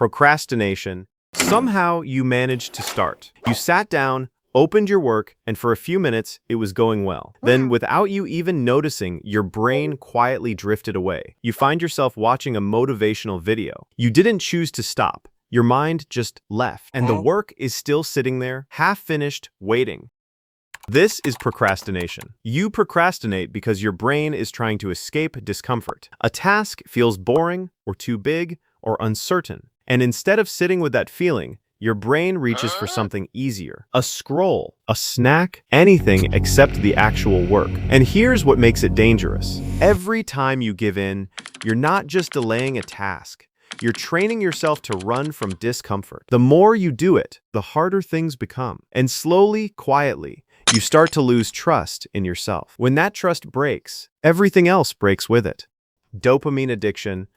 procrastination. Somehow you managed to start. You sat down, opened your work, and for a few minutes, it was going well. Then, without you even noticing, your brain quietly drifted away. You find yourself watching a motivational video. You didn't choose to stop. Your mind just left, and the work is still sitting there, half-finished, waiting. This is procrastination. You procrastinate because your brain is trying to escape discomfort. A task feels boring, or too big, or uncertain. And instead of sitting with that feeling, your brain reaches for something easier. A scroll, a snack, anything except the actual work. And here's what makes it dangerous. Every time you give in, you're not just delaying a task. You're training yourself to run from discomfort. The more you do it, the harder things become. And slowly, quietly, you start to lose trust in yourself. When that trust breaks, everything else breaks with it. Dopamine addiction.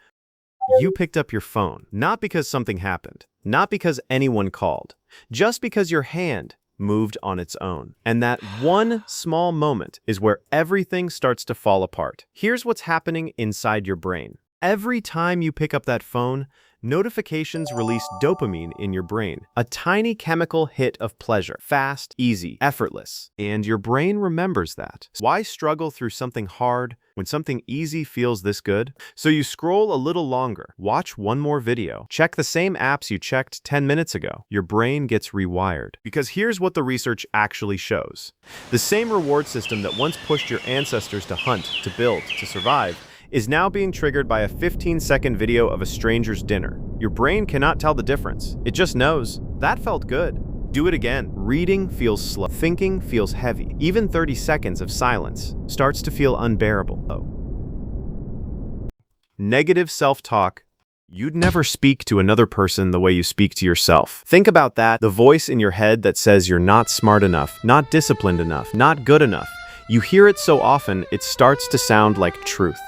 You picked up your phone, not because something happened, not because anyone called, just because your hand moved on its own. And that one small moment is where everything starts to fall apart. Here's what's happening inside your brain. Every time you pick up that phone, notifications release dopamine in your brain, a tiny chemical hit of pleasure, fast, easy, effortless. And your brain remembers that. Why struggle through something hard when something easy feels this good? So you scroll a little longer, watch one more video, check the same apps you checked 10 minutes ago. Your brain gets rewired. Because here's what the research actually shows. The same reward system that once pushed your ancestors to hunt, to build, to survive, is now being triggered by a 15-second video of a stranger's dinner. Your brain cannot tell the difference. It just knows, that felt good. Do it again. Reading feels slow. Thinking feels heavy. Even 30 seconds of silence starts to feel unbearable. Negative self-talk. You'd never speak to another person the way you speak to yourself. Think about that, the voice in your head that says you're not smart enough, not disciplined enough, not good enough. You hear it so often, it starts to sound like truth.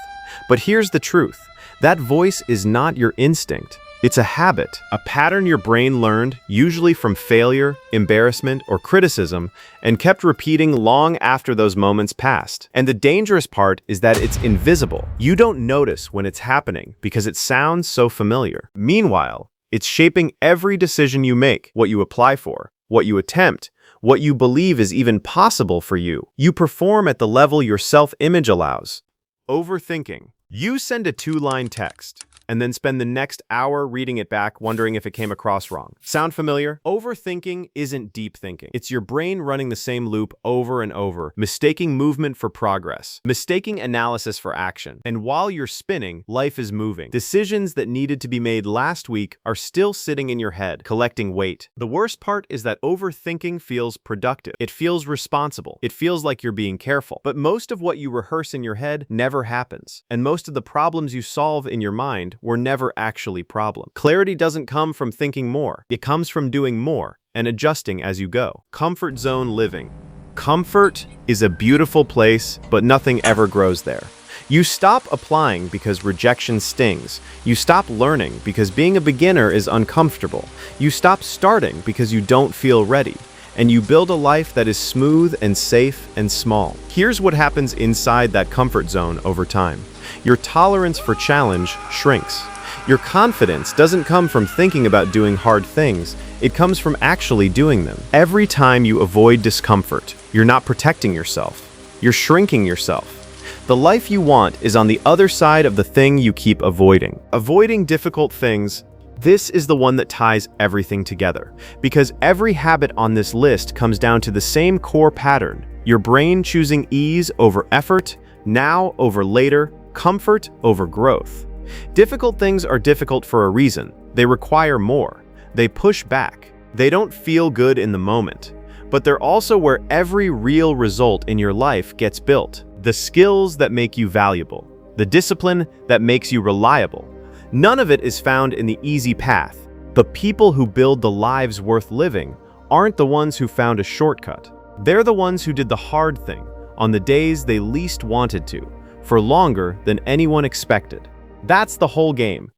But here's the truth. That voice is not your instinct. It's a habit, a pattern your brain learned, usually from failure, embarrassment, or criticism, and kept repeating long after those moments passed. And the dangerous part is that it's invisible. You don't notice when it's happening because it sounds so familiar. Meanwhile, it's shaping every decision you make, what you apply for, what you attempt, what you believe is even possible for you. You perform at the level your self-image allows. Overthinking. You send a 2-line text and then spend the next hour reading it back, wondering if it came across wrong. Sound familiar? Overthinking isn't deep thinking. It's your brain running the same loop over and over, mistaking movement for progress, mistaking analysis for action. And while you're spinning, life is moving. Decisions that needed to be made last week are still sitting in your head, collecting weight. The worst part is that overthinking feels productive. It feels responsible. It feels like you're being careful. But most of what you rehearse in your head never happens. And most of the problems you solve in your mind were never actually problems. Clarity doesn't come from thinking more. It comes from doing more and adjusting as you go. Comfort zone living. Comfort is a beautiful place, but nothing ever grows there. You stop applying because rejection stings. You stop learning because being a beginner is uncomfortable. You stop starting because you don't feel ready. And you build a life that is smooth and safe and small. Here's what happens inside that comfort zone over time. Your tolerance for challenge shrinks. Your confidence doesn't come from thinking about doing hard things. It comes from actually doing them. Every time you avoid discomfort, you're not protecting yourself. You're shrinking yourself. The life you want is on the other side of the thing you keep avoiding. Avoiding difficult things. This is the one that ties everything together, because every habit on this list comes down to the same core pattern. Your brain choosing ease over effort, now over later, comfort over growth. Difficult things are difficult for a reason. They require more. They push back. They don't feel good in the moment. But they're also where every real result in your life gets built. The skills that make you valuable. The discipline that makes you reliable. None of it is found in the easy path. The people who build the lives worth living aren't the ones who found a shortcut. They're the ones who did the hard thing on the days they least wanted to, for longer than anyone expected. That's the whole game.